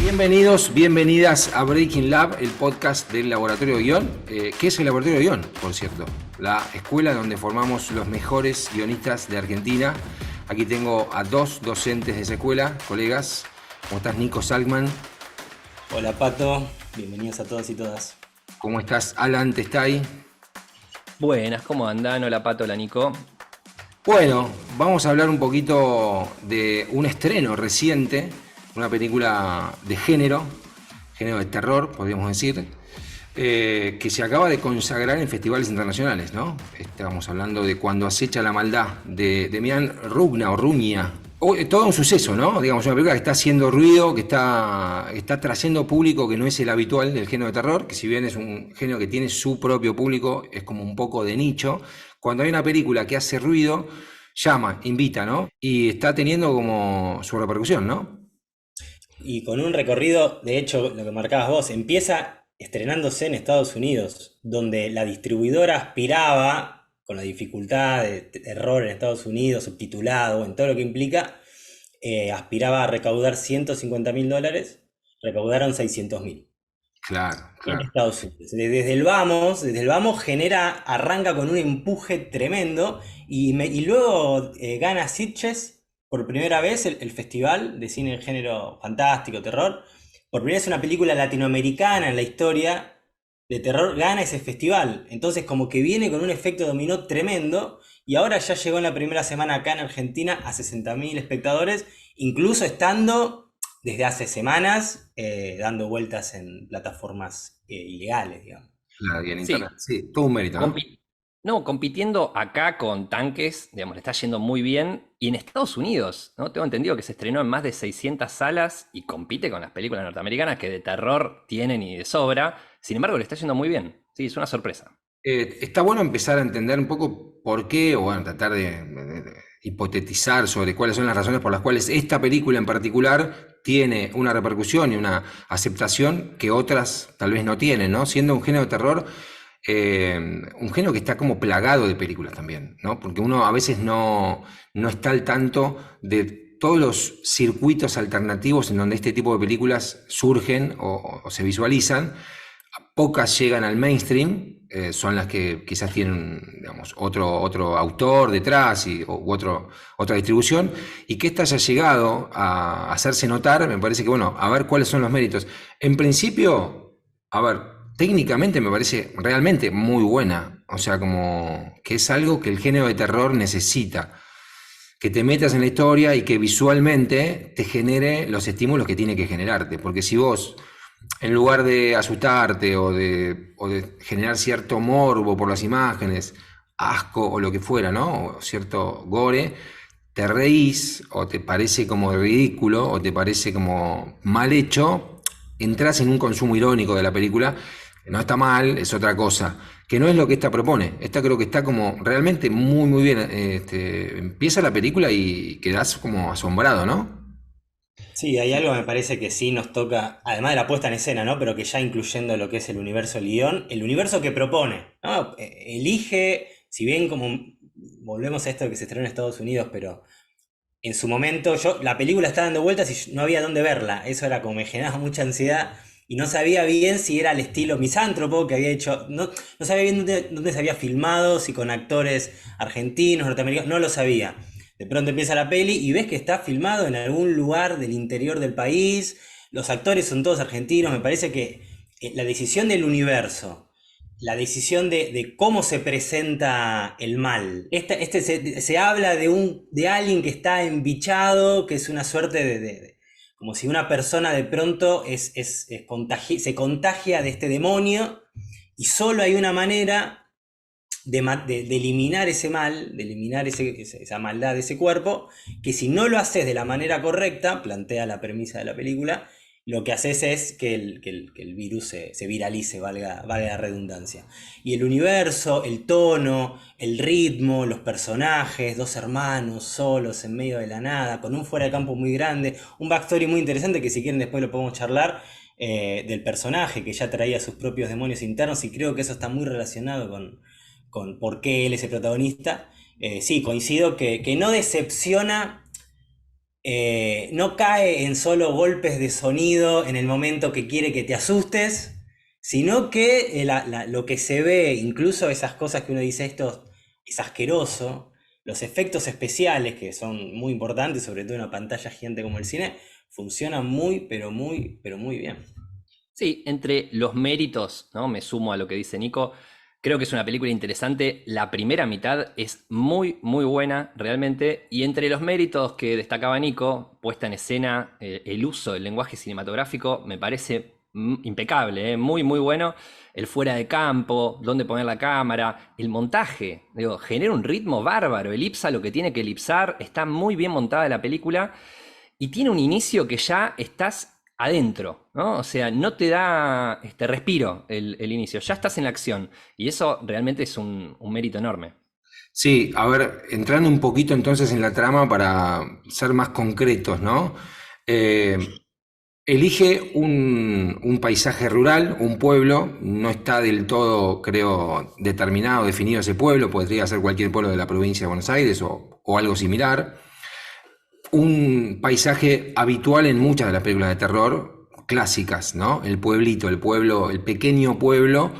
Bienvenidos, bienvenidas a Breaking Lab, el podcast del Laboratorio de Guión. ¿Qué es el Laboratorio de Guión, por cierto? La escuela donde formamos los mejores guionistas de Argentina. Aquí tengo a dos docentes de esa escuela, colegas. ¿Cómo estás, Nico Salkman? Hola Pato, bienvenidos a todos y todas. ¿Cómo estás, Alan Testay? Buenas, ¿cómo andan? Hola Pato, hola Nico. Bueno, vamos a hablar un poquito de un estreno reciente, una película de género de terror, podríamos decir, que se acaba de consagrar en festivales internacionales, ¿no? Estamos hablando de Cuando acecha la maldad, de Demián Rugna. Todo un suceso, ¿no? Digamos, una película que está haciendo ruido, que está trayendo público que no es el habitual del género de terror, que si bien es un género que tiene su propio público, es como un poco de nicho. Cuando hay una película que hace ruido, llama, invita, ¿no? Y está teniendo como su repercusión, ¿no? Y con un recorrido, de hecho, lo que marcabas vos, empieza estrenándose en Estados Unidos, donde la distribuidora aspiraba, con la dificultad de terror en Estados Unidos, subtitulado, en todo lo que implica, aspiraba a recaudar $150.000, recaudaron 600.000 Claro, en claro. Estados Unidos. Desde el vamos arranca con un empuje tremendo y luego gana Sitges por primera vez el Festival de Cine en Género Fantástico, Terror. Por primera vez una película latinoamericana en la historia de terror gana ese festival. Entonces como que viene con un efecto dominó tremendo y ahora ya llegó en la primera semana acá en Argentina a 60.000 espectadores, incluso estando desde hace semanas dando vueltas en plataformas ilegales, digamos. Claro, y en Sí, internet. Sí, todo un mérito, ¿no? compitiendo acá con tanques, digamos, le está yendo muy bien. Y en Estados Unidos, ¿no? Tengo entendido que se estrenó en más de 600 salas y compite con las películas norteamericanas que de terror tienen y de sobra. Sin embargo, le está yendo muy bien. Sí, es una sorpresa. Está bueno empezar a entender un poco por qué, o bueno, tratar de hipotetizar sobre cuáles son las razones por las cuales esta película en particular tiene una repercusión y una aceptación que otras tal vez no tienen, ¿no? Siendo un género de terror, un género que está como plagado de películas también, ¿no? Porque uno a veces no está al tanto de todos los circuitos alternativos en donde este tipo de películas surgen o se visualizan. Pocas llegan al mainstream, son las que quizás tienen, digamos, otro autor detrás otra distribución, y que esta haya llegado a hacerse notar, me parece que, bueno, a ver cuáles son los méritos. En principio, a ver, técnicamente me parece realmente muy buena, o sea, como que es algo que el género de terror necesita, que te metas en la historia y que visualmente te genere los estímulos que tiene que generarte, porque si vos en lugar de asustarte o de generar cierto morbo por las imágenes, asco o lo que fuera, ¿no? O cierto gore, te reís o te parece como ridículo o te parece como mal hecho, entras en un consumo irónico de la película, no está mal, es otra cosa, que no es lo que esta propone. Esta creo que está como realmente muy, muy bien. Empieza la película y quedás como asombrado, ¿no? Sí, hay algo me parece que sí nos toca, además de la puesta en escena, ¿no? Pero que ya incluyendo lo que es el universo del guión, el universo que propone, ¿no? Elige, si bien como volvemos a esto de que se estrenó en Estados Unidos, pero en su momento la película estaba dando vueltas y no había dónde verla. Eso era como me generaba mucha ansiedad y no sabía bien si era el estilo misántropo que había hecho. No sabía bien dónde se había filmado, si con actores argentinos, norteamericanos, no lo sabía. De pronto empieza la peli y ves que está filmado en algún lugar del interior del país. Los actores son todos argentinos. Me parece que la decisión del universo, la decisión de cómo se presenta el mal. Se habla de alguien que está embichado, que es una suerte como si una persona de pronto se contagia de este demonio y solo hay una manera de eliminar ese mal, de eliminar esa maldad de ese cuerpo, que si no lo haces de la manera correcta, plantea la premisa de la película, lo que haces es que el virus se viralice, valga la redundancia. Y el universo, el tono, el ritmo, los personajes, dos hermanos solos en medio de la nada, con un fuera de campo muy grande, un backstory muy interesante que si quieren después lo podemos charlar, del personaje que ya traía sus propios demonios internos y creo que eso está muy relacionado con por qué él es el protagonista. Sí, coincido que no decepciona No cae en solo golpes de sonido en el momento que quiere que te asustes, sino que lo que se ve, incluso esas cosas que uno dice, esto es asqueroso, los efectos especiales, que son muy importantes, sobre todo en una pantalla gigante como el cine, funcionan muy, pero muy bien. Sí, entre los méritos, ¿no? Me sumo a lo que dice Nico. Creo que es una película interesante. La primera mitad es muy, muy buena, realmente. Y entre los méritos que destacaba Nico, puesta en escena, el uso del lenguaje cinematográfico me parece impecable, muy, muy bueno. El fuera de campo, dónde poner la cámara, el montaje, digo, genera un ritmo bárbaro, elipsa lo que tiene que elipsar, está muy bien montada la película y tiene un inicio que ya estás adentro, ¿no? O sea, no te da respiro el inicio, ya estás en la acción y eso realmente es un mérito enorme. Sí, a ver, entrando un poquito entonces en la trama para ser más concretos, ¿no? Eh, Elige un paisaje rural, un pueblo, no está del todo, creo, determinado, definido ese pueblo, podría ser cualquier pueblo de la provincia de Buenos Aires o algo similar. Un paisaje habitual en muchas de las películas de terror clásicas, ¿no? El pueblito, el pueblo, el pequeño pueblo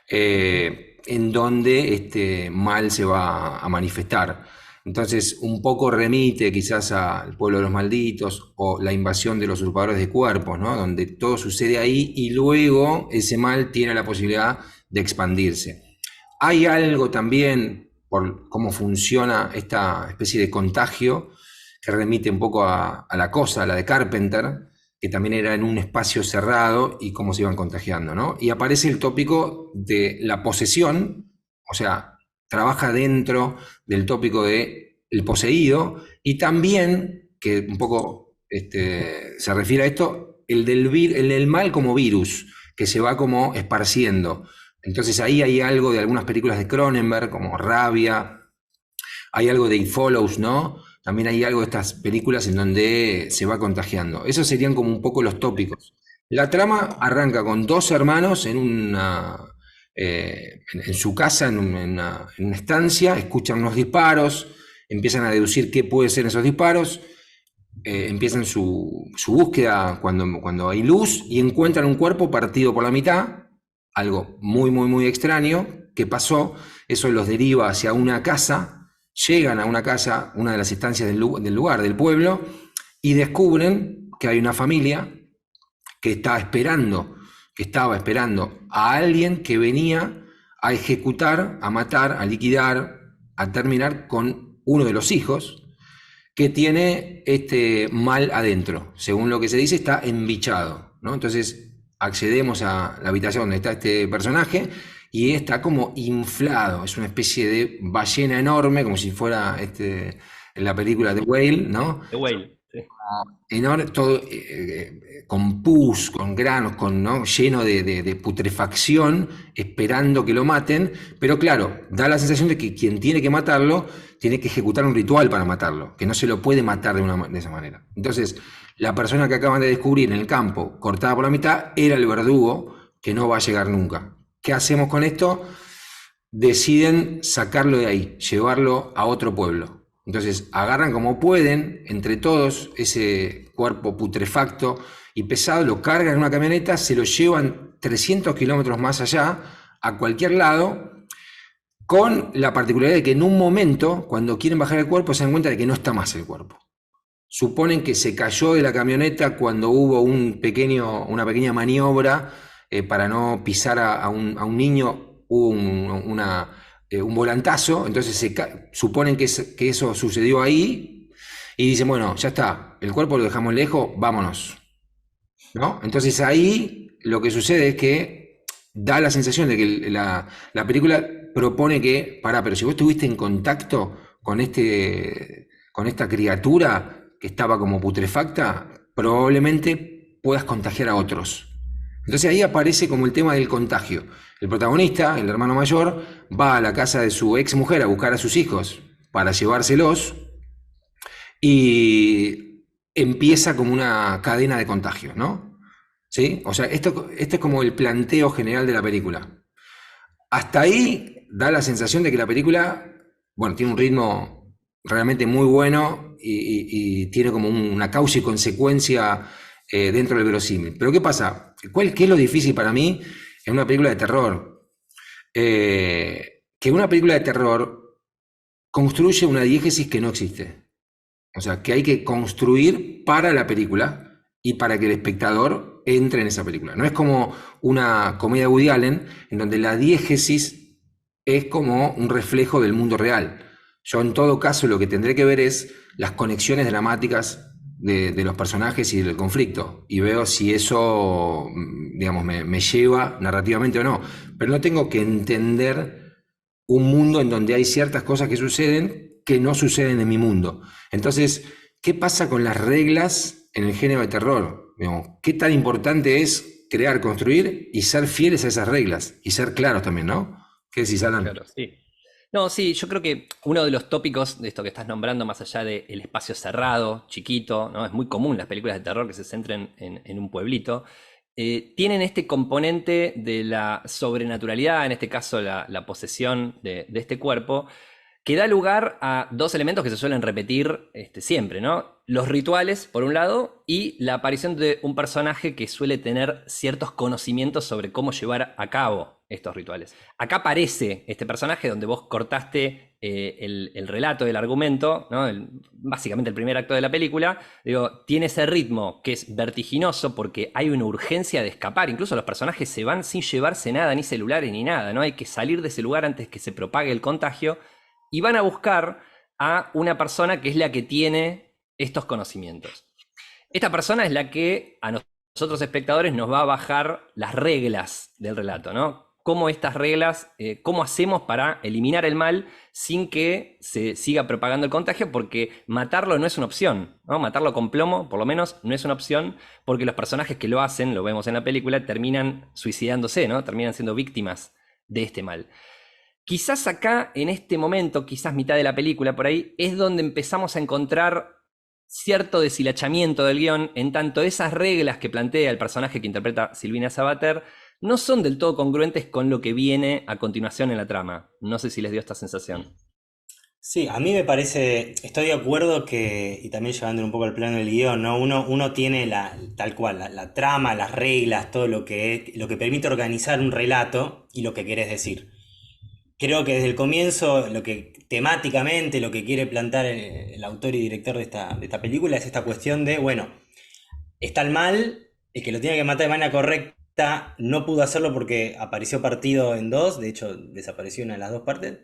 en donde este mal se va a manifestar. Entonces, un poco remite quizás al pueblo de los malditos o la invasión de los usurpadores de cuerpos, ¿no? Donde todo sucede ahí y luego ese mal tiene la posibilidad de expandirse. Hay algo también por cómo funciona esta especie de contagio que remite un poco a la cosa, a la de Carpenter, que también era en un espacio cerrado y cómo se iban contagiando, ¿no? Y aparece el tópico de la posesión, o sea, trabaja dentro del tópico de el poseído y también, que un poco se refiere a esto, el del mal como virus, que se va como esparciendo. Entonces ahí hay algo de algunas películas de Cronenberg, como Rabia, hay algo de It Follows, ¿no? También hay algo de estas películas en donde se va contagiando. Esos serían como un poco los tópicos. La trama arranca con dos hermanos en su casa, en una estancia, escuchan unos disparos, empiezan a deducir qué puede ser esos disparos, empiezan su búsqueda cuando hay luz y encuentran un cuerpo partido por la mitad, algo muy, muy, muy extraño que pasó, eso los deriva hacia una casa, llegan a una casa, una de las instancias del lugar, del pueblo, y descubren que hay una familia que que estaba esperando a alguien que venía a ejecutar, a matar, a liquidar, a terminar con uno de los hijos que tiene este mal adentro. Según lo que se dice, está embichado, ¿no? Entonces accedemos a la habitación donde está este personaje y está como inflado, es una especie de ballena enorme, como si fuera en la película The Whale, ¿no? The Whale. Sí. Enorme, todo con pus, con granos, ¿no? Lleno de putrefacción, esperando que lo maten, pero claro, da la sensación de que quien tiene que matarlo tiene que ejecutar un ritual para matarlo, que no se lo puede matar de esa manera. Entonces, la persona que acaban de descubrir en el campo, cortada por la mitad, era el verdugo que no va a llegar nunca. ¿Qué hacemos con esto? Deciden sacarlo de ahí, llevarlo a otro pueblo. Entonces agarran como pueden, entre todos, ese cuerpo putrefacto y pesado, lo cargan en una camioneta, se lo llevan 300 kilómetros más allá, a cualquier lado, con la particularidad de que en un momento, cuando quieren bajar el cuerpo, se dan cuenta de que no está más el cuerpo. Suponen que se cayó de la camioneta cuando hubo una pequeña maniobra para no pisar a un niño, hubo un volantazo, entonces suponen que eso sucedió ahí y dicen, bueno, ya está, el cuerpo lo dejamos lejos, vámonos, ¿no? Entonces ahí lo que sucede es que da la sensación de que la película propone que, pará, pero si vos estuviste en contacto con esta criatura que estaba como putrefacta, probablemente puedas contagiar a otros. Entonces ahí aparece como el tema del contagio. El protagonista, el hermano mayor, va a la casa de su ex mujer a buscar a sus hijos para llevárselos y empieza como una cadena de contagio, ¿no? ¿Sí? O sea, esto es como el planteo general de la película. Hasta ahí da la sensación de que la película, bueno, tiene un ritmo realmente muy bueno y tiene como una causa y consecuencia dentro del verosímil. Pero ¿qué pasa? ¿Qué es lo difícil para mí en una película de terror? Que una película de terror construye una diégesis que no existe. O sea, que hay que construir para la película y para que el espectador entre en esa película. No es como una comedia de Woody Allen, en donde la diégesis es como un reflejo del mundo real. Yo en todo caso lo que tendré que ver es las conexiones dramáticas de los personajes y del conflicto. Y veo si eso, digamos, me lleva narrativamente o no. Pero no tengo que entender un mundo en donde hay ciertas cosas que suceden que no suceden en mi mundo. Entonces, ¿qué pasa con las reglas en el género de terror? Digamos, ¿qué tan importante es crear, construir y ser fieles a esas reglas? Y ser claros también, ¿no? ¿Qué decís, Alan? Claro, sí. No, sí, yo creo que uno de los tópicos de esto que estás nombrando, más allá del espacio cerrado, chiquito, ¿no? Es muy común las películas de terror que se centren en un pueblito. Tienen este componente de la sobrenaturalidad, en este caso la posesión de este cuerpo, que da lugar a dos elementos que se suelen repetir siempre, ¿no? Los rituales, por un lado, y la aparición de un personaje que suele tener ciertos conocimientos sobre cómo llevar a cabo estos rituales. Acá aparece este personaje donde vos cortaste el relato del argumento, ¿no? Básicamente el primer acto de la película. Digo, tiene ese ritmo que es vertiginoso porque hay una urgencia de escapar. Incluso los personajes se van sin llevarse nada, ni celulares ni nada, ¿no? Hay que salir de ese lugar antes que se propague el contagio. Y van a buscar a una persona que es la que tiene estos conocimientos. Esta persona es la que a nosotros espectadores nos va a bajar las reglas del relato, ¿no? Cómo estas reglas, cómo hacemos para eliminar el mal sin que se siga propagando el contagio, porque matarlo no es una opción, ¿no? Matarlo con plomo, por lo menos, no es una opción, porque los personajes que lo hacen, lo vemos en la película, terminan suicidándose, ¿no? Terminan siendo víctimas de este mal. Quizás acá, en este momento, quizás mitad de la película por ahí, es donde empezamos a encontrar cierto deshilachamiento del guión, en tanto esas reglas que plantea el personaje que interpreta Silvina Sabater no son del todo congruentes con lo que viene a continuación en la trama. No sé si les dio esta sensación. Sí, a mí me parece, estoy de acuerdo que, y también llevando un poco al plano del guión, ¿no? Uno tiene tal cual, la trama, las reglas, todo lo que permite organizar un relato y lo que querés decir. Creo que desde el comienzo, lo que temáticamente, lo que quiere plantar el autor y director de esta película es esta cuestión de, bueno, está el mal, el que lo tiene que matar de manera correcta no pudo hacerlo porque apareció partido en dos, de hecho desapareció una de las dos partes.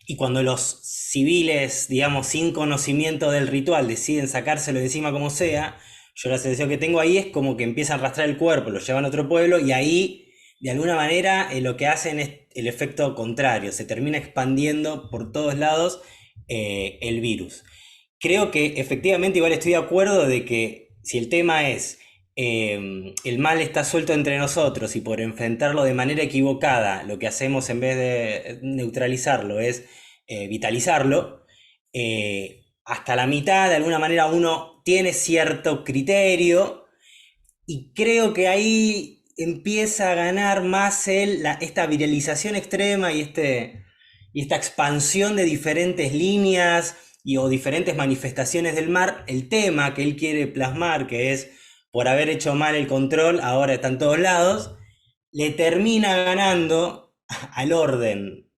Y cuando los civiles, digamos, sin conocimiento del ritual, deciden sacárselo de encima como sea, yo la sensación que tengo ahí es como que empiezan a arrastrar el cuerpo, lo llevan a otro pueblo y ahí, de alguna manera, lo que hacen es el efecto contrario, se termina expandiendo por todos lados el virus. Creo que efectivamente igual estoy de acuerdo de que si el tema es el mal está suelto entre nosotros y por enfrentarlo de manera equivocada, lo que hacemos en vez de neutralizarlo es vitalizarlo, hasta la mitad de alguna manera uno tiene cierto criterio y creo que ahí empieza a ganar más esta viralización extrema y esta expansión de diferentes líneas o diferentes manifestaciones del mar, el tema que él quiere plasmar, que es por haber hecho mal el control, ahora está en todos lados, le termina ganando al orden,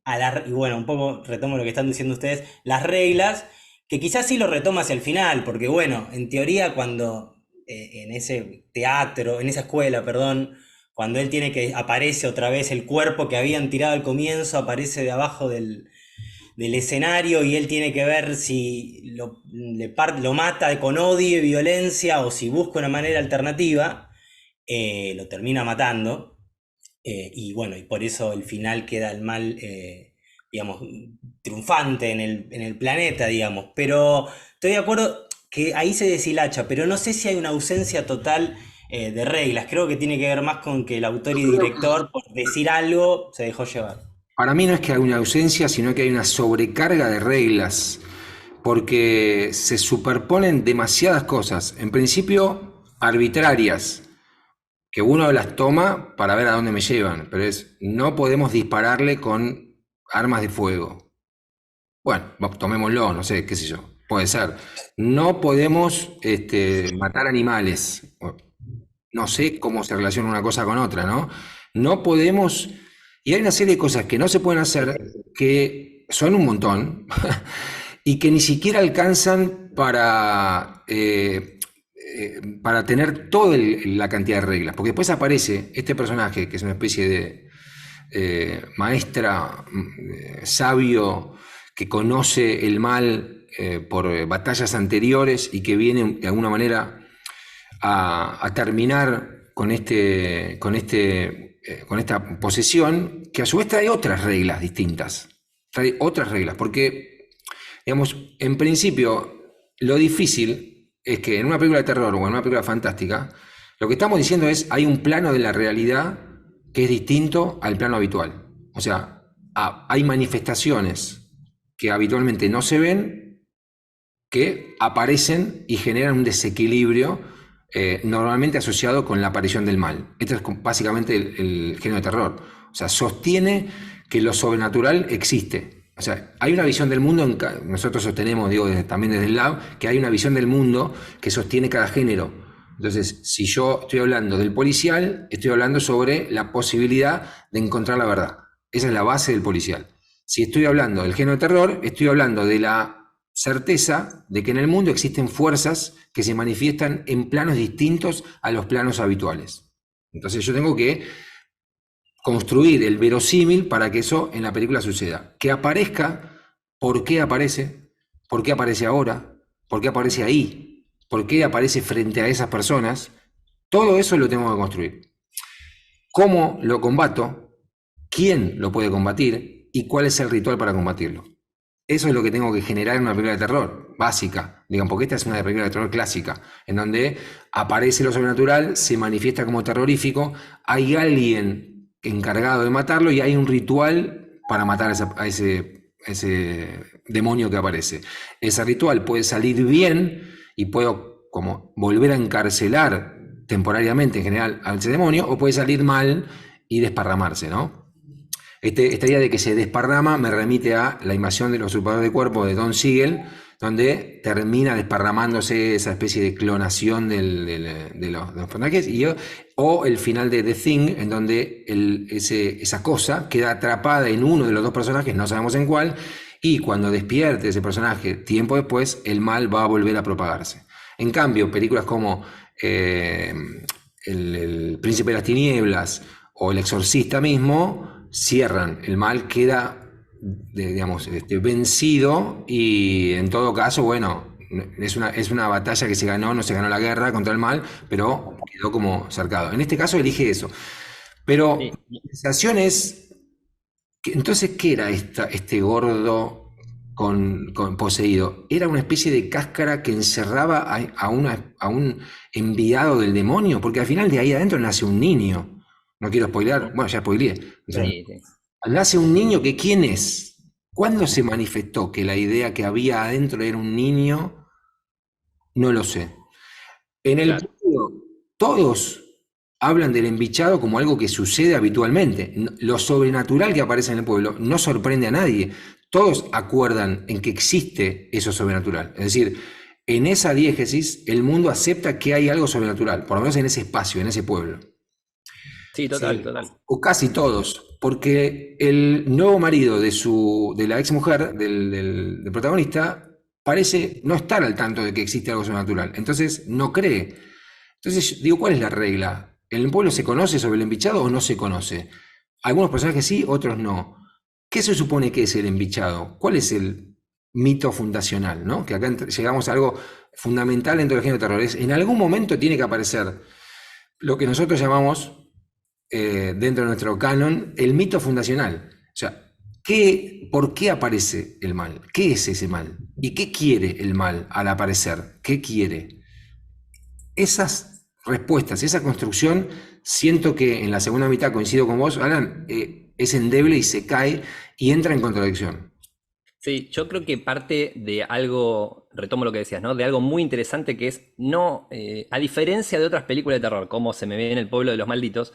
y bueno, un poco retomo lo que están diciendo ustedes, las reglas, que quizás sí lo retoma hacia el final, porque bueno, en teoría cuando en ese teatro, en esa escuela, perdón, cuando él tiene que aparece otra vez el cuerpo que habían tirado al comienzo, aparece de abajo del escenario y él tiene que ver si lo mata con odio y violencia o si busca una manera alternativa, lo termina matando. Y bueno, y por eso el final queda el mal, digamos, triunfante en el planeta, digamos. Pero estoy de acuerdo que ahí se deshilacha, pero no sé si hay una ausencia total de reglas. Creo que tiene que ver más con que el autor y director, por decir algo, se dejó llevar. Para mí no es que hay una ausencia, sino que hay una sobrecarga de reglas, porque se superponen demasiadas cosas, en principio arbitrarias, que uno las toma para ver a dónde me llevan, pero no podemos dispararle con armas de fuego. Bueno, tomémoslo, no sé, qué sé yo, puede ser. No podemos matar animales. No sé cómo se relaciona una cosa con otra, ¿no? No podemos, y hay una serie de cosas que no se pueden hacer, que son un montón, y que ni siquiera alcanzan para tener toda la cantidad de reglas. Porque después aparece este personaje, que es una especie de maestra, sabio, que conoce el mal por batallas anteriores y que viene de alguna manera a terminar con esta posesión, que a su vez trae otras reglas distintas. Trae otras reglas, porque, digamos, en principio, lo difícil es que en una película de terror o en una película fantástica, lo que estamos diciendo es, hay un plano de la realidad que es distinto al plano habitual. O sea, hay manifestaciones que habitualmente no se ven, que aparecen y generan un desequilibrio normalmente asociado con la aparición del mal. Este es básicamente el género de terror. O sea, sostiene que lo sobrenatural existe. O sea, hay una visión del mundo, nosotros sostenemos, digo, también desde el lab, que hay una visión del mundo que sostiene cada género. Entonces, si yo estoy hablando del policial, estoy hablando sobre la posibilidad de encontrar la verdad. Esa es la base del policial. Si estoy hablando del género de terror, estoy hablando de la certeza de que en el mundo existen fuerzas que se manifiestan en planos distintos a los planos habituales. Entonces yo tengo que construir el verosímil para que eso en la película suceda. Que aparezca, ¿por qué aparece? ¿Por qué aparece ahora? ¿Por qué aparece ahí? ¿Por qué aparece frente a esas personas? Todo eso lo tengo que construir. ¿Cómo lo combato? ¿Quién lo puede combatir? ¿Y cuál es el ritual para combatirlo? Eso es lo que tengo que generar en una película de terror, básica. Digan, porque esta es una película de terror clásica, en donde aparece lo sobrenatural, se manifiesta como terrorífico, hay alguien encargado de matarlo y hay un ritual para matar a ese demonio que aparece. Ese ritual puede salir bien y puedo como volver a encarcelar temporariamente en general a ese demonio, o puede salir mal y desparramarse, ¿no? Esta idea de que se desparrama me remite a La invasión de los usurpadores de cuerpo de Don Siegel, donde termina desparramándose esa especie de clonación de los personajes, o el final de The Thing, en donde esa cosa queda atrapada en uno de los dos personajes, no sabemos en cuál, y cuando despierte ese personaje tiempo después, el mal va a volver a propagarse. En cambio, películas como el Príncipe de las Tinieblas o El Exorcista mismo cierran, el mal queda, digamos, vencido, y en todo caso, bueno, es una batalla que se ganó, no se ganó la guerra contra el mal, pero quedó como cercado. En este caso elige eso. Pero Sí. la sensación es, entonces, ¿qué era este gordo con poseído? Era una especie de cáscara que encerraba a un enviado del demonio, porque al final de ahí adentro nace un niño. No quiero spoilear, bueno, ya spoileé. O sea, Sí, sí. nace un niño que ¿quién es? ¿Cuándo se manifestó que la idea que había adentro era un niño? No lo sé. En el Claro. pueblo, todos hablan del embichado como algo que sucede habitualmente. Lo sobrenatural que aparece en el pueblo no sorprende a nadie. Todos acuerdan en que existe eso sobrenatural. Es decir, en esa diégesis, el mundo acepta que hay algo sobrenatural, por lo menos en ese espacio, en ese pueblo. Sí, total, Sí, total. O casi todos, porque el nuevo marido de la ex mujer del protagonista parece no estar al tanto de que existe algo sobrenatural, entonces no cree. Entonces, digo, ¿cuál es la regla? ¿En el pueblo se conoce sobre el embichado o no se conoce? Algunos personajes sí, otros no. ¿Qué se supone que es el embichado? ¿Cuál es el mito fundacional, ¿no? Que acá llegamos a algo fundamental dentro del género de terror. En algún momento tiene que aparecer lo que nosotros llamamos, dentro de nuestro canon, el mito fundacional. O sea, ¿por qué aparece el mal? ¿Qué es ese mal? ¿Y qué quiere el mal al aparecer? ¿Qué quiere? Esas respuestas, esa construcción, siento que en la segunda mitad, coincido con vos, Alan, es endeble y se cae y entra en contradicción. Sí, yo creo que parte de algo, retomo lo que decías, ¿no? De algo muy interesante que es, no, a diferencia de otras películas de terror, como Se me ve en el pueblo de los malditos,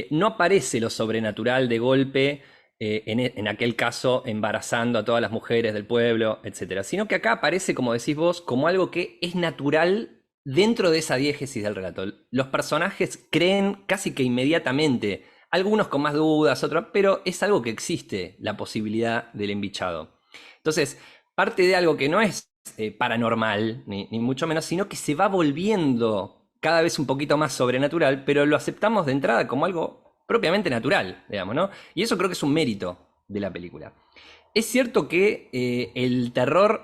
no aparece lo sobrenatural de golpe en aquel caso embarazando a todas las mujeres del pueblo, etcétera, sino que acá aparece, como decís vos, como algo que es natural dentro de esa diégesis del relato. Los personajes creen casi que inmediatamente, algunos con más dudas, otros, pero es algo que existe, la posibilidad del embichado. Entonces, parte de algo que no es paranormal, ni mucho menos, sino que se va volviendo cada vez un poquito más sobrenatural, pero lo aceptamos de entrada como algo propiamente natural, digamos, ¿no? Y eso creo que es un mérito de la película. Es cierto que el terror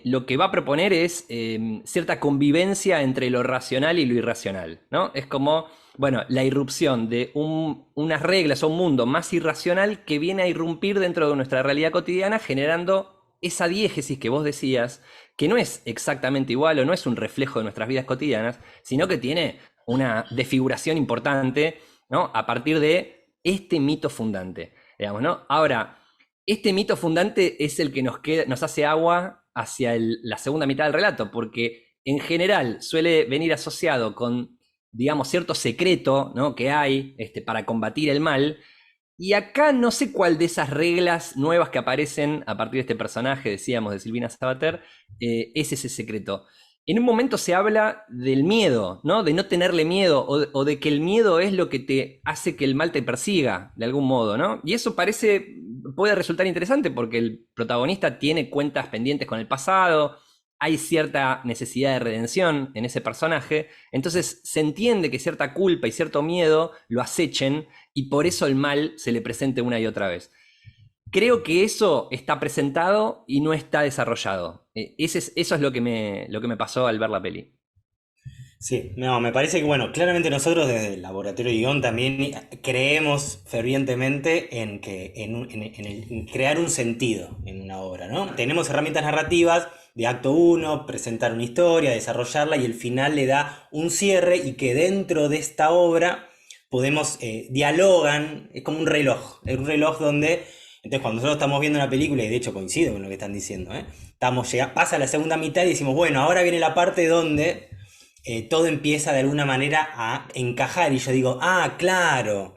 lo que va a proponer es cierta convivencia entre lo racional y lo irracional, ¿no? Es como, bueno, la irrupción de unas reglas o un mundo más irracional que viene a irrumpir dentro de nuestra realidad cotidiana, generando esa diégesis que vos decías, que no es exactamente igual o no es un reflejo de nuestras vidas cotidianas, sino que tiene una desfiguración importante, ¿no? A partir de este mito fundante, digamos, ¿no? Ahora, este mito fundante es el que nos hace agua hacia la segunda mitad del relato, porque en general suele venir asociado con, digamos, cierto secreto, ¿no?, que hay para combatir el mal. Y acá no sé cuál de esas reglas nuevas que aparecen a partir de este personaje, decíamos, de Silvina Sabater, es ese secreto. En un momento se habla del miedo, ¿no? De no tenerle miedo, o de que el miedo es lo que te hace que el mal te persiga, de algún modo, ¿no? Y eso puede resultar interesante porque el protagonista tiene cuentas pendientes con el pasado, hay cierta necesidad de redención en ese personaje, entonces se entiende que cierta culpa y cierto miedo lo acechen y por eso el mal se le presente una y otra vez. Creo que eso está presentado y no está desarrollado. Eso es lo que me pasó al ver la peli. Sí, no, me parece que, bueno, claramente nosotros desde el Laboratorio de Guión también creemos fervientemente en crear un sentido en una obra, ¿no? Tenemos herramientas narrativas de acto 1, presentar una historia, desarrollarla y el final le da un cierre y que dentro de esta obra podemos, dialogan, es como es un reloj donde, entonces cuando nosotros estamos viendo una película, y de hecho coincido con lo que están diciendo, pasa la segunda mitad y decimos, bueno, ahora viene la parte donde todo empieza de alguna manera a encajar y yo digo, claro,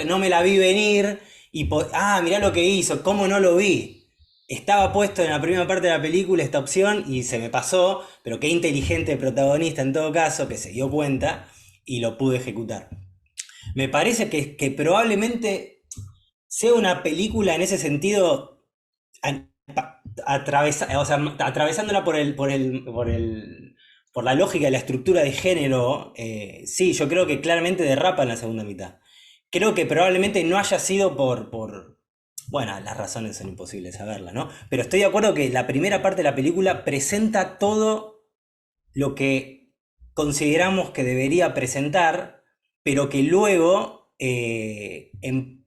no me la vi venir mirá lo que hizo, cómo no lo vi. Estaba puesto en la primera parte de la película esta opción y se me pasó, pero qué inteligente el protagonista en todo caso, que se dio cuenta y lo pude ejecutar. Me parece que probablemente sea una película en ese sentido atravesándola por la lógica y la estructura de género. Sí, yo creo que claramente derrapa en la segunda mitad. Creo que probablemente no haya sido bueno, las razones son imposibles saberlas, ¿no? Pero estoy de acuerdo que la primera parte de la película presenta todo lo que consideramos que debería presentar, pero que luego,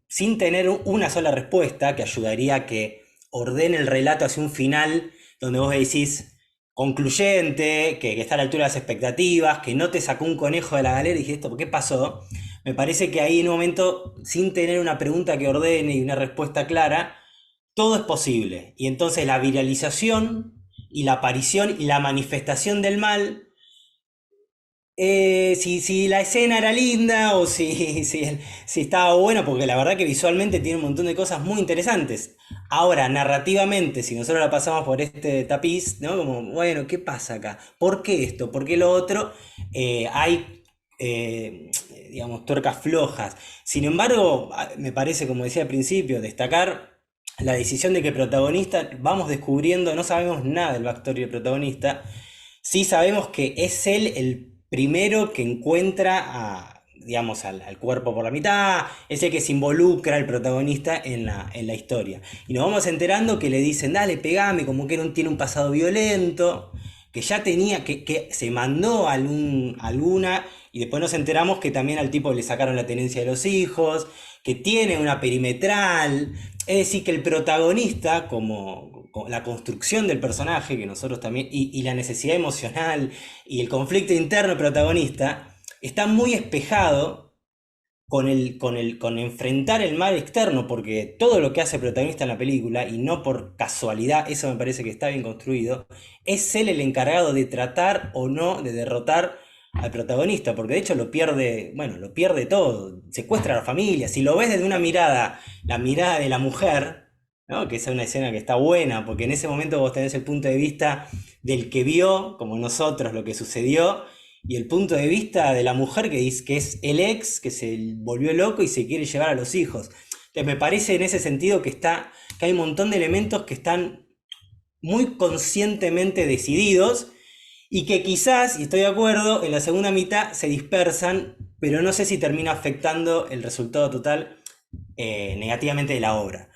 sin tener una sola respuesta, que ayudaría a que ordene el relato hacia un final donde vos decís concluyente, que está a la altura de las expectativas, que no te sacó un conejo de la galera y dijiste, ¿esto por qué pasó? Me parece que ahí en un momento, sin tener una pregunta que ordene y una respuesta clara, todo es posible. Y entonces la viralización y la aparición y la manifestación del mal, si la escena era linda o si estaba buena, porque la verdad que visualmente tiene un montón de cosas muy interesantes. Ahora, narrativamente, si nosotros la pasamos por este tapiz, ¿no? Como, bueno, ¿qué pasa acá? ¿Por qué esto? ¿Por qué lo otro? Hay, digamos, tuercas flojas. Sin embargo, me parece, como decía al principio, destacar la decisión de que el protagonista, vamos descubriendo, no sabemos nada del backstory del protagonista, sí sabemos que es él el primero que encuentra digamos, al cuerpo por la mitad, es el que se involucra el protagonista en la historia. Y nos vamos enterando que le dicen, dale, pegame, como que tiene un pasado violento, que ya tenía, que se mandó alguna, y después nos enteramos que también al tipo le sacaron la tenencia de los hijos, que tiene una perimetral, es decir, que el protagonista, como la construcción del personaje, que nosotros también, y la necesidad emocional, y el conflicto interno del protagonista, está muy espejado con enfrentar el mal externo, porque todo lo que hace el protagonista en la película, y no por casualidad, eso me parece que está bien construido, es él el encargado de tratar o no de derrotar al protagonista, porque de hecho lo pierde, bueno, lo pierde todo, secuestra a la familia. Si lo ves desde una mirada, la mirada de la mujer, ¿no? Que esa es una escena que está buena, porque en ese momento vos tenés el punto de vista del que vio, como nosotros, lo que sucedió, y el punto de vista de la mujer que dice que es el ex, que se volvió loco y se quiere llevar a los hijos. Entonces me parece en ese sentido que hay un montón de elementos que están muy conscientemente decididos y que quizás, y estoy de acuerdo, en la segunda mitad se dispersan, pero no sé si termina afectando el resultado total negativamente de la obra,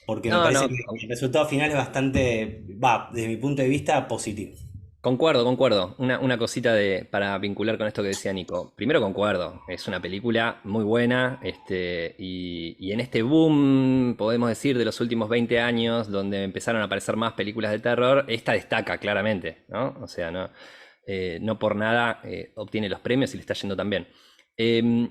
porque me No, parece no, que el resultado final es bastante, va, desde mi punto de vista, positivo. concuerdo, concuerdo. Una cosita para vincular con esto que decía Nico. Primero concuerdo, es una película muy buena, y en este boom, podemos decir, de los últimos 20 años, donde empezaron a aparecer más películas de terror, esta destaca claramente, ¿no? O sea, no por nada obtiene los premios y le está yendo tan bien. Eh,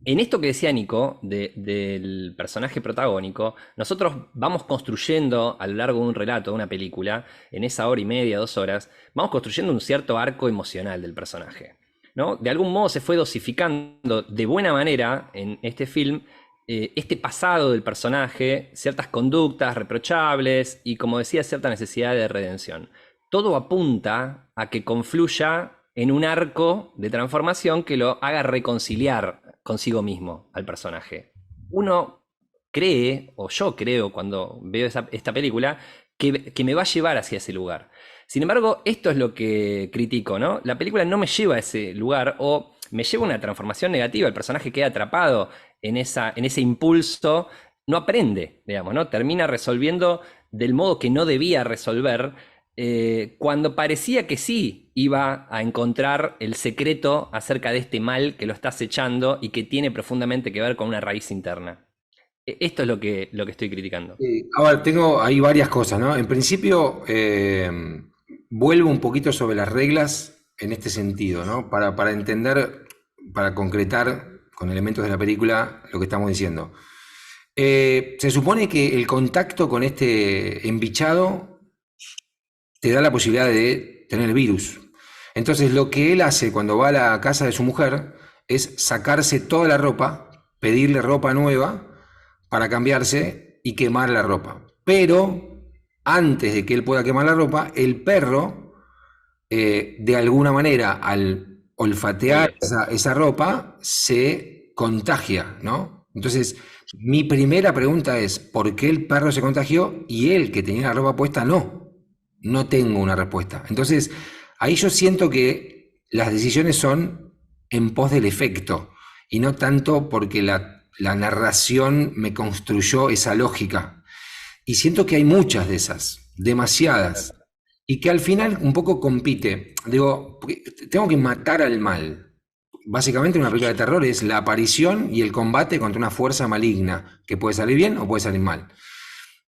en esto que decía Nico, del personaje protagónico, nosotros vamos construyendo a lo largo de un relato, de una película, en esa hora y media, 2 horas, vamos construyendo un cierto arco emocional del personaje, ¿no? De algún modo se fue dosificando de buena manera en este film este pasado del personaje, ciertas conductas reprochables y, como decía, cierta necesidad de redención. Todo apunta a que confluya en un arco de transformación que lo haga reconciliar consigo mismo al personaje. Uno cree, o yo creo cuando veo esta película, que me va a llevar hacia ese lugar. Sin embargo, esto es lo que critico, ¿no? La película no me lleva a ese lugar o me lleva a una transformación negativa. El personaje queda atrapado en ese impulso, no aprende, digamos, ¿no? Termina resolviendo del modo que no debía resolver, cuando parecía que sí iba a encontrar el secreto acerca de este mal que lo está acechando y que tiene profundamente que ver con una raíz interna. Esto es lo que estoy criticando. A ver, tengo ahí varias cosas, ¿no? En principio, vuelvo un poquito sobre las reglas en este sentido, ¿no? Para entender, para concretar con elementos de la película lo que estamos diciendo. Se supone que el contacto con este embichado te da la posibilidad de tener el virus. Entonces, lo que él hace cuando va a la casa de su mujer es sacarse toda la ropa, pedirle ropa nueva para cambiarse y quemar la ropa. Pero antes de que él pueda quemar la ropa, el perro, de alguna manera, al olfatear Huele. esa ropa, se contagia, ¿no? Entonces, mi primera pregunta es, ¿por qué el perro se contagió y él, que tenía la ropa puesta, no? No tengo una respuesta. Entonces, ahí yo siento que las decisiones son en pos del efecto y no tanto porque la narración me construyó esa lógica. Y siento que hay muchas de esas, demasiadas, y que al final un poco compite. Digo, tengo que matar al mal. Básicamente una película de terror es la aparición y el combate contra una fuerza maligna, que puede salir bien o puede salir mal.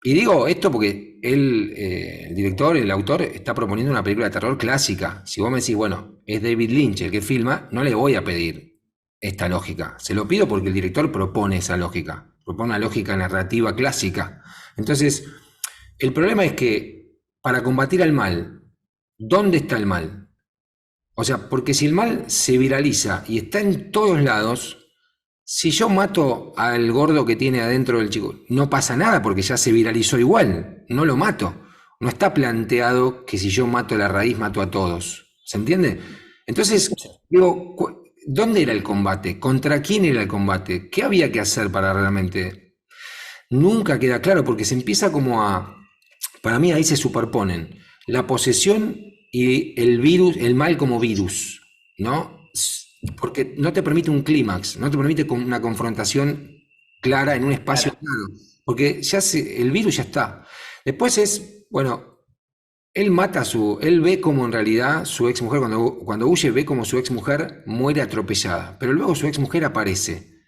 Y digo esto porque él, el director, el autor, está proponiendo una película de terror clásica. Si vos me decís, bueno, es David Lynch el que filma, no le voy a pedir esta lógica. Se lo pido porque el director propone esa lógica, propone una lógica narrativa clásica. Entonces, el problema es que para combatir al mal, ¿dónde está el mal? O sea, porque si el mal se viraliza y está en todos lados, si yo mato al gordo que tiene adentro del chico, no pasa nada porque ya se viralizó igual, no lo mato. No está planteado que si yo mato la raíz, mato a todos. ¿Se entiende? Entonces, Sí. digo, ¿dónde era el combate? ¿Contra quién era el combate? ¿Qué había que hacer para realmente? Nunca queda claro porque se empieza como a... Para mí ahí se superponen la posesión y el virus, el mal como virus, ¿no? Porque no te permite un clímax, no te permite una confrontación clara en un espacio Claro. claro, porque el virus ya está. Después es, bueno, él mata a él ve como en realidad su ex mujer, cuando huye, ve como su ex mujer muere atropellada, pero luego su ex mujer aparece.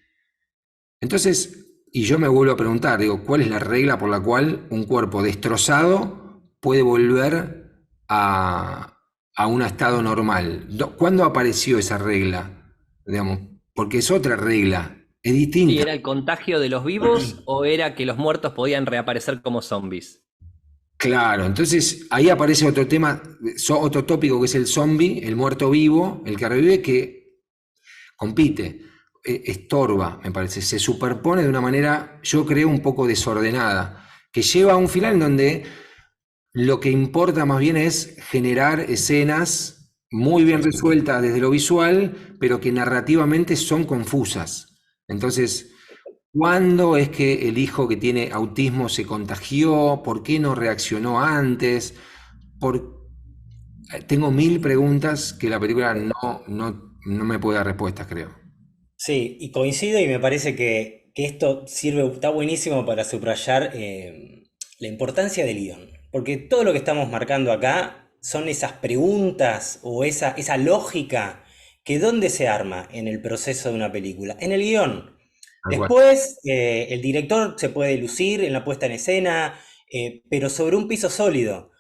Entonces, y yo me vuelvo a preguntar, digo, ¿cuál es la regla por la cual un cuerpo destrozado puede volver a un estado normal? ¿Cuándo apareció esa regla? Digamos, porque es otra regla, es ¿Sí, distinta. era el contagio de los vivos o era que los muertos podían reaparecer como zombies? Claro, entonces ahí aparece otro tema, otro tópico que es el zombie, el muerto vivo, el que revive, que compite, estorba, me parece, se superpone de una manera, yo creo, un poco desordenada, que lleva a un final en donde lo que importa más bien es generar escenas muy bien resueltas desde lo visual, pero que narrativamente son confusas. Entonces, ¿cuándo es que el hijo que tiene autismo se contagió? ¿Por qué no reaccionó antes? Por... Tengo mil preguntas que la película no me puede dar respuestas, creo. Sí, y coincido y me parece que esto sirve, está buenísimo para subrayar la importancia del guión. Porque todo lo que estamos marcando acá son esas preguntas o esa lógica que ¿dónde se arma en el proceso de una película? En el guión. Tal cual. Después, el director se puede lucir en la puesta en escena, pero sobre un piso sólido.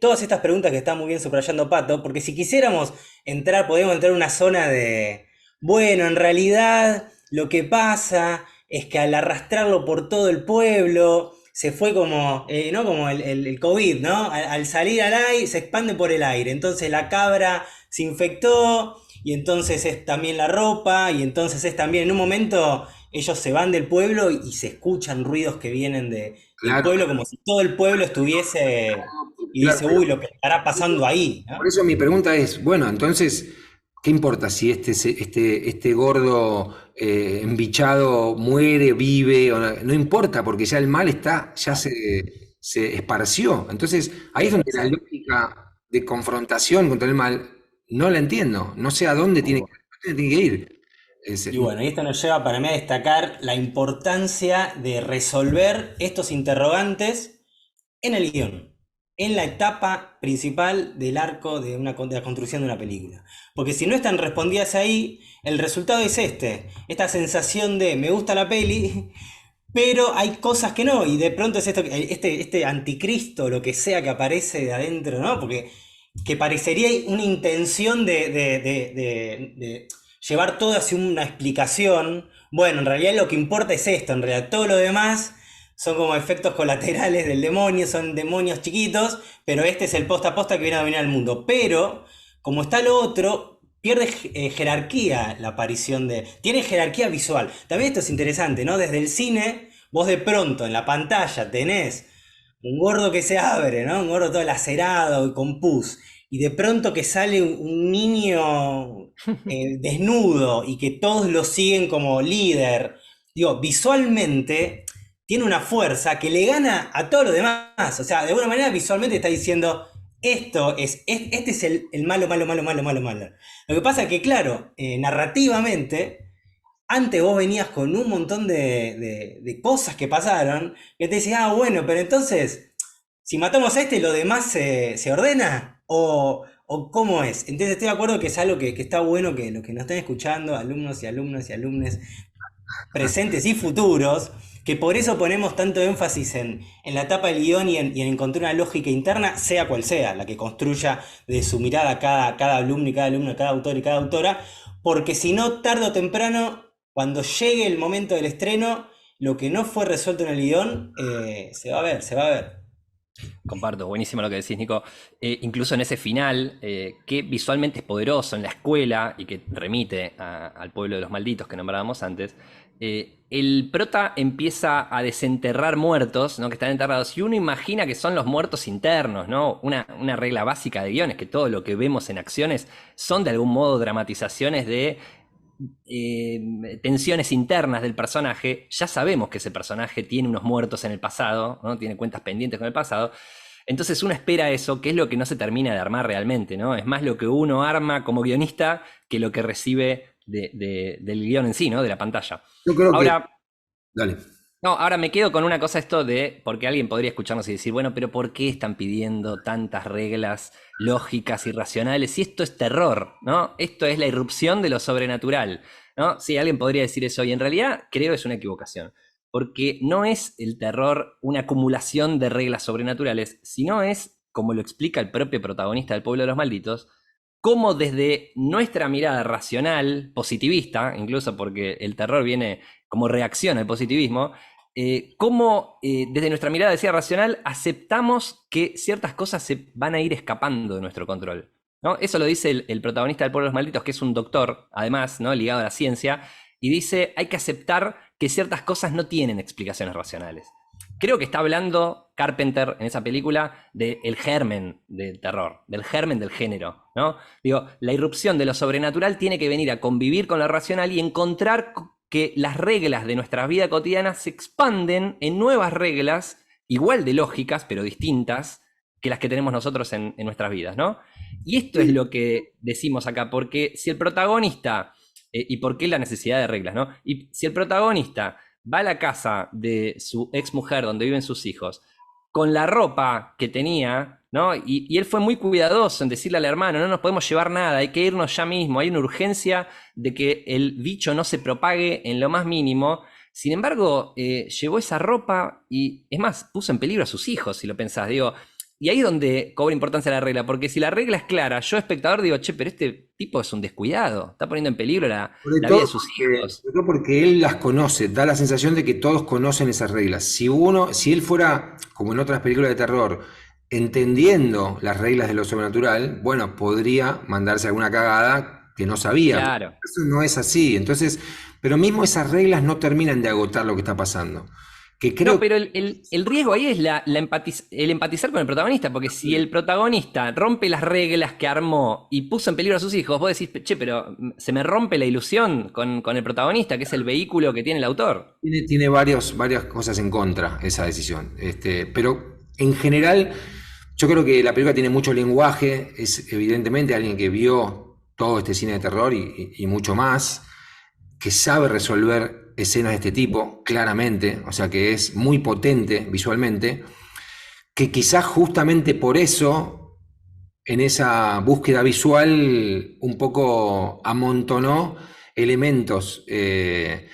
Todas estas preguntas que está muy bien subrayando Pato, porque si quisiéramos entrar, podemos entrar en una zona de, bueno, en realidad lo que pasa es que al arrastrarlo por todo el pueblo, se fue como, ¿no? Como el COVID, ¿no? Al salir al aire, se expande por el aire. Entonces la cabra se infectó, y entonces es también la ropa, y entonces es también, en un momento ellos se van del pueblo y se escuchan ruidos que vienen del Claro, pueblo, como si todo el pueblo estuviese, y claro, dice, uy, lo que estará pasando ahí, por ¿no? eso mi pregunta es, bueno, entonces, ¿qué importa si este gordo embichado muere, vive? No importa, porque ya el mal está, ya se esparció. Entonces, ahí es donde la Exacto. lógica de confrontación contra el mal no la entiendo. No sé a dónde tiene que ir. Y bueno, y esto nos lleva para mí a destacar la importancia de resolver estos interrogantes en el guión, en la etapa principal del arco de la construcción de una película. Porque si no están respondidas ahí, el resultado es esta sensación de me gusta la peli, pero hay cosas que no, y de pronto es esto, este anticristo, lo que sea que aparece de adentro, ¿no? Porque que parecería una intención de llevar todo hacia una explicación. Bueno, en realidad lo que importa es esto, en realidad todo lo demás son como efectos colaterales del demonio, son demonios chiquitos, pero este es el posta a posta que viene a dominar el mundo. Pero, como está lo otro, pierde jerarquía la aparición de... Tiene jerarquía visual. También esto es interesante, ¿no? Desde el cine, vos de pronto en la pantalla tenés un gordo que se abre, ¿no? Un gordo todo lacerado y con pus. Y de pronto que sale un niño desnudo y que todos lo siguen como líder. Digo, visualmente tiene una fuerza que le gana a todo lo demás. O sea, de alguna manera visualmente está diciendo, este es el malo, malo, malo, malo, malo, malo. Lo que pasa es que, claro, narrativamente, antes vos venías con un montón de cosas que pasaron, que te decías, ah, bueno, pero entonces, si matamos a este, ¿lo demás se ordena? ¿O cómo es? Entonces estoy de acuerdo que es algo que está bueno que los que nos estén escuchando, alumnos y alumnos y alumnes, presentes y futuros, que por eso ponemos tanto énfasis en la etapa del guión y en encontrar una lógica interna, sea cual sea, la que construya de su mirada cada alumno y cada alumno, cada autor y cada autora, porque si no, tarde o temprano, cuando llegue el momento del estreno, lo que no fue resuelto en el guión, se va a ver, se va a ver. Comparto, buenísimo lo que decís, Nico. Incluso en ese final, que visualmente es poderoso en la escuela y que remite al pueblo de los malditos que nombrábamos antes, el prota empieza a desenterrar muertos, ¿no? Que están enterrados, y uno imagina que son los muertos internos, ¿no? Una regla básica de guiones, que todo lo que vemos en acciones son de algún modo dramatizaciones de tensiones internas del personaje. Ya sabemos que ese personaje tiene unos muertos en el pasado, ¿no? Tiene cuentas pendientes con el pasado. Entonces uno espera eso, que es lo que no se termina de armar realmente, ¿no? Es más lo que uno arma como guionista que lo que recibe del guión en sí, ¿no? De la pantalla. Yo creo que... Ahora, Dale. no, ahora me quedo con una cosa esto de, porque alguien podría escucharnos y decir, bueno, pero ¿por qué están pidiendo tantas reglas lógicas y racionales? Si esto es terror, ¿no? Esto es la irrupción de lo sobrenatural, ¿no? Sí, alguien podría decir eso, y en realidad creo es una equivocación, porque no es el terror una acumulación de reglas sobrenaturales, sino es, como lo explica el propio protagonista del Pueblo de los Malditos, cómo desde nuestra mirada racional, positivista, incluso porque el terror viene como reacción al positivismo, cómo desde nuestra mirada de cierre racional aceptamos que ciertas cosas se van a ir escapando de nuestro control, ¿no? Eso lo dice el protagonista del Pueblo de los Malditos, que es un doctor, además, ¿no? Ligado a la ciencia, y dice, hay que aceptar que ciertas cosas no tienen explicaciones racionales. Creo que está hablando Carpenter en esa película del germen del terror, del germen del género, ¿no? Digo, la irrupción de lo sobrenatural tiene que venir a convivir con lo racional y encontrar que las reglas de nuestra vida cotidiana se expanden en nuevas reglas, igual de lógicas, pero distintas, que las que tenemos nosotros en nuestras vidas, ¿no? Y esto es lo que decimos acá, porque si el protagonista, y por qué la necesidad de reglas, ¿no? Y si el protagonista va a la casa de su ex mujer donde viven sus hijos con la ropa que tenía, ¿no? Y él fue muy cuidadoso en decirle al hermano, no nos podemos llevar nada, hay que irnos ya mismo, hay una urgencia de que el bicho no se propague en lo más mínimo. Sin embargo, llevó esa ropa y, es más, puso en peligro a sus hijos, si lo pensás, digo. Y ahí es donde cobra importancia la regla, porque si la regla es clara, yo espectador digo, che, pero este tipo es un descuidado, está poniendo en peligro la vida de sus hijos. Sobre todo porque él las conoce, da la sensación de que todos conocen esas reglas. Si él fuera, como en otras películas de terror, entendiendo las reglas de lo sobrenatural, bueno, podría mandarse alguna cagada que no sabía. Claro. Eso no es así. Entonces, pero mismo esas reglas no terminan de agotar lo que está pasando. Que creo No, pero el riesgo ahí es el empatizar con el protagonista, porque si el protagonista rompe las reglas que armó y puso en peligro a sus hijos, vos decís, che, pero se me rompe la ilusión con el protagonista, que es el vehículo que tiene el autor. tiene varias cosas en contra esa decisión. Pero en general, yo creo que la película tiene mucho lenguaje, es evidentemente alguien que vio todo este cine de terror y mucho más, que sabe resolver escenas de este tipo, claramente, o sea que es muy potente visualmente, que quizás justamente por eso, en esa búsqueda visual, un poco amontonó elementos del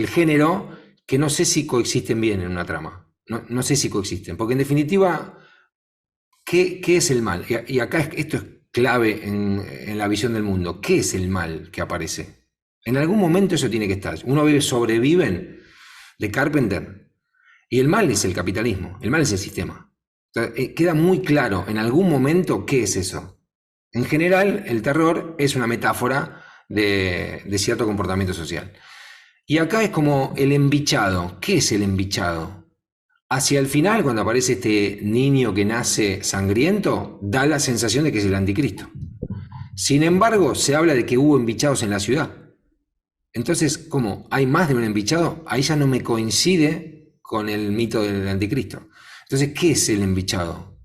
género que no sé si coexisten bien en una trama. No sé si coexisten, porque en definitiva, ¿qué es el mal? Y acá esto es clave en la visión del mundo. ¿Qué es el mal que aparece? En algún momento eso tiene que estar. Uno ve Sobreviven de Carpenter y el mal es el capitalismo, el mal es el sistema. Entonces, queda muy claro en algún momento qué es eso. En general, el terror es una metáfora de cierto comportamiento social. Y acá es como el embichado. ¿Qué es el embichado? Hacia el final, cuando aparece este niño que nace sangriento, da la sensación de que es el anticristo. Sin embargo, se habla de que hubo embichados en la ciudad. Entonces, como hay más de un embichado, ahí ya no me coincide con el mito del anticristo. Entonces, ¿qué es el embichado?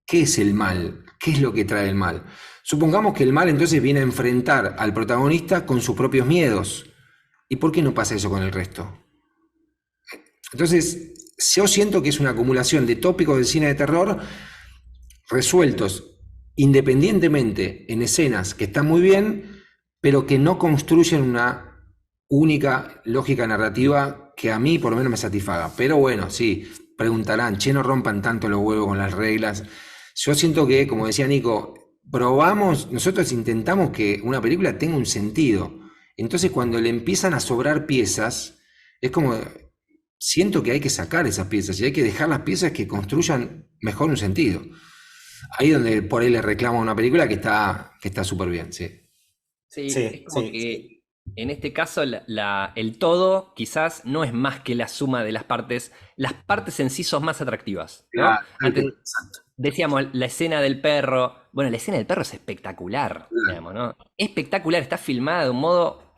¿Qué es el mal? ¿Qué es lo que trae el mal? Supongamos que el mal entonces viene a enfrentar al protagonista con sus propios miedos. ¿Y por qué no pasa eso con el resto? Entonces, yo siento que es una acumulación de tópicos del cine de terror resueltos independientemente en escenas que están muy bien, pero que no construyen una única lógica narrativa que a mí por lo menos me satisfaga. Pero bueno, sí, preguntarán, che, no rompan tanto los huevos con las reglas. Yo siento que, como decía Nico, nosotros intentamos que una película tenga un sentido. Entonces cuando le empiezan a sobrar piezas, es como, siento que hay que sacar esas piezas y hay que dejar las piezas que construyan mejor un sentido. Ahí donde por ahí le reclamo a una película que está súper bien, sí. Sí, es como que en este caso el todo quizás no es más que la suma de las partes en sí son más atractivas, ¿no? Claro, Antes exacto. decíamos la escena del perro, bueno, la escena del perro es espectacular, digamos, ¿no? Espectacular, está filmada de un modo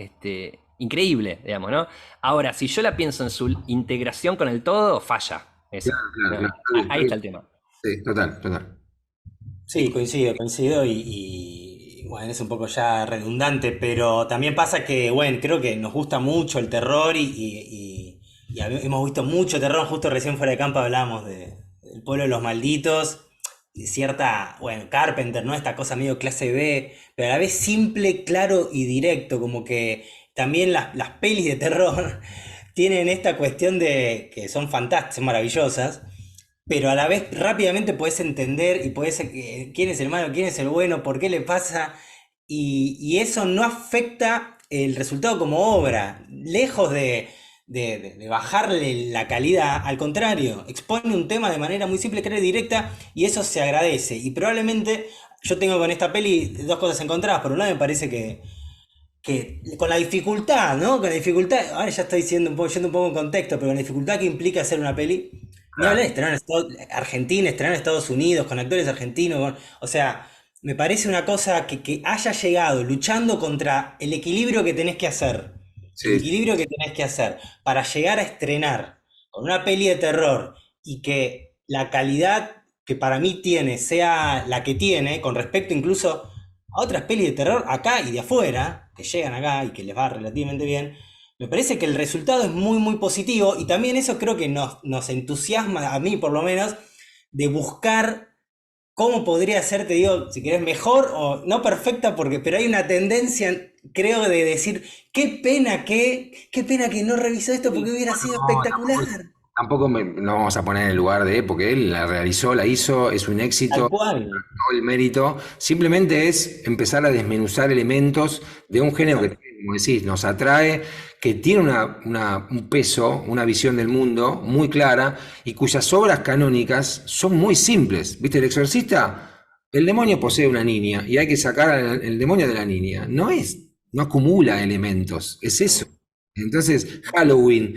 increíble, digamos, ¿no? Ahora, si yo la pienso en su integración con el todo, falla. Eso, Claro, ¿no? claro. Ahí está el tema. Sí, total. Sí, coincido y, bueno, es un poco ya redundante, pero también pasa que, bueno, creo que nos gusta mucho el terror y hemos visto mucho terror, justo recién fuera de campo hablábamos del Pueblo de los Malditos, de cierta, bueno, Carpenter, ¿no? Esta cosa medio clase B, pero a la vez simple, claro y directo, como que también las pelis de terror tienen esta cuestión de que son fantásticas, son maravillosas, pero a la vez rápidamente puedes entender y puedes quién es el malo, quién es el bueno, por qué le pasa, y eso no afecta el resultado como obra, lejos de bajarle la calidad, al contrario, expone un tema de manera muy simple, clara y directa, y eso se agradece. Y probablemente yo tengo con esta peli dos cosas encontradas. Por un lado me parece que con la dificultad, ¿no? Con la dificultad, ahora ya estoy yendo un poco en contexto, pero con la dificultad que implica hacer una peli, ni hablar de estrenar en Argentina, estrenar en Estados Unidos, con actores argentinos, o sea, me parece una cosa que haya llegado luchando contra el equilibrio que tenés que hacer, el Sí, equilibrio que tenés que hacer para llegar a estrenar con una peli de terror y que la calidad que para mí tiene sea la que tiene, con respecto incluso a otras pelis de terror acá y de afuera, que llegan acá y que les va relativamente bien, me parece que el resultado es muy, muy positivo y también eso creo que nos entusiasma, a mí por lo menos, de buscar cómo podría ser, te digo, si querés, mejor o no perfecta, pero hay una tendencia, creo, de decir, qué pena que no revisó esto porque hubiera sido no, espectacular. tampoco nos vamos a poner en el lugar de, porque él la realizó, la hizo, es un Tal éxito, cual. todo el mérito. Simplemente es empezar a desmenuzar elementos de un género que, Exacto. como decís, nos atrae, que tiene un peso, una visión del mundo muy clara y cuyas obras canónicas son muy simples. ¿Viste? El Exorcista, el demonio posee una niña y hay que sacar el demonio de la niña. No acumula elementos, es eso. Entonces, Halloween,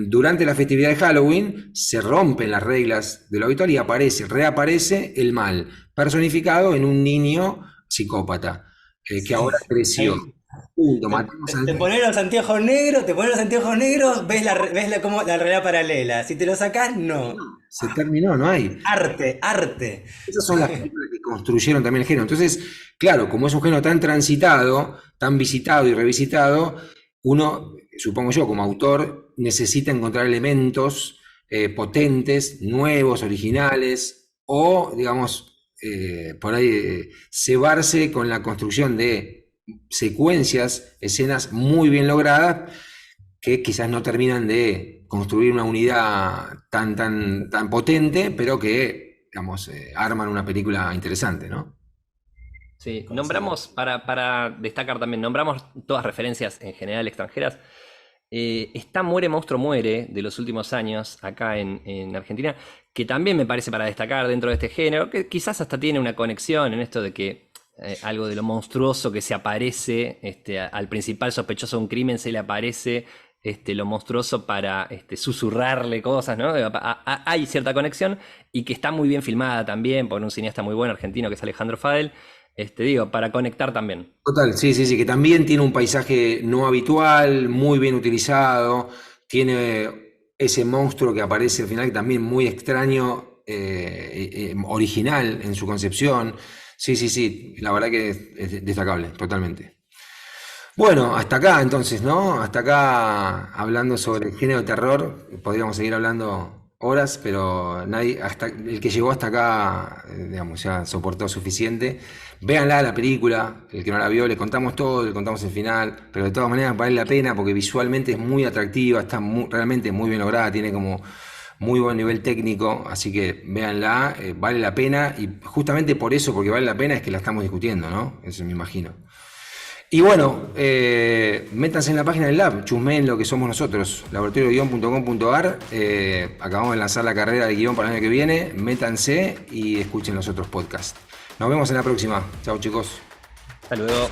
durante la festividad de Halloween, se rompen las reglas de lo habitual y reaparece el mal, personificado en un niño psicópata, que ahora creció. Ahí. Punto, Te, matamos te al... pones los anteojos negros, ves la realidad paralela. Si te lo sacás, no. Se terminó, no hay. Arte, arte. Esas son las películas que construyeron también el género. Entonces, claro, como es un género tan transitado, tan visitado y revisitado, uno, supongo yo, como autor, necesita encontrar elementos potentes, nuevos, originales, o, digamos, por ahí cebarse con la construcción de secuencias, escenas muy bien logradas, que quizás no terminan de construir una unidad tan potente, pero que, digamos, arman una película interesante, ¿no? Sí, Coincido. nombramos, para destacar también, nombramos todas referencias en general extranjeras. Está Muere, Monstruo, Muere, de los últimos años, acá en Argentina, que también me parece para destacar dentro de este género, que quizás hasta tiene una conexión en esto de que algo de lo monstruoso que se aparece al principal sospechoso de un crimen, se le aparece lo monstruoso para susurrarle cosas, ¿no? Hay cierta conexión y que está muy bien filmada también por un cineasta muy bueno argentino que es Alejandro Fadel. Digo, para conectar también. Total, sí, sí, sí, que también tiene un paisaje no habitual, muy bien utilizado, tiene ese monstruo que aparece al final, que también muy extraño, original en su concepción. Sí, sí, sí, la verdad que es destacable, totalmente. Bueno, hasta acá entonces, ¿no? Hasta acá hablando sobre el género de terror. Podríamos seguir hablando horas, pero nadie, hasta el que llegó hasta acá, digamos, ya soportó suficiente. Véanla la película, el que no la vio, le contamos todo, le contamos el final, pero de todas maneras vale la pena porque visualmente es muy atractiva, está realmente muy bien lograda, tiene como muy buen nivel técnico, así que véanla, vale la pena y justamente por eso, porque vale la pena, es que la estamos discutiendo, ¿no? Eso me imagino. Y bueno, métanse en la página del lab, chusmeen lo que somos nosotros, laboratorioguion.com.ar. Acabamos de lanzar la carrera de guión para el año que viene. Métanse y escuchen los otros podcasts. Nos vemos en la próxima. Chao, chicos. Hasta luego.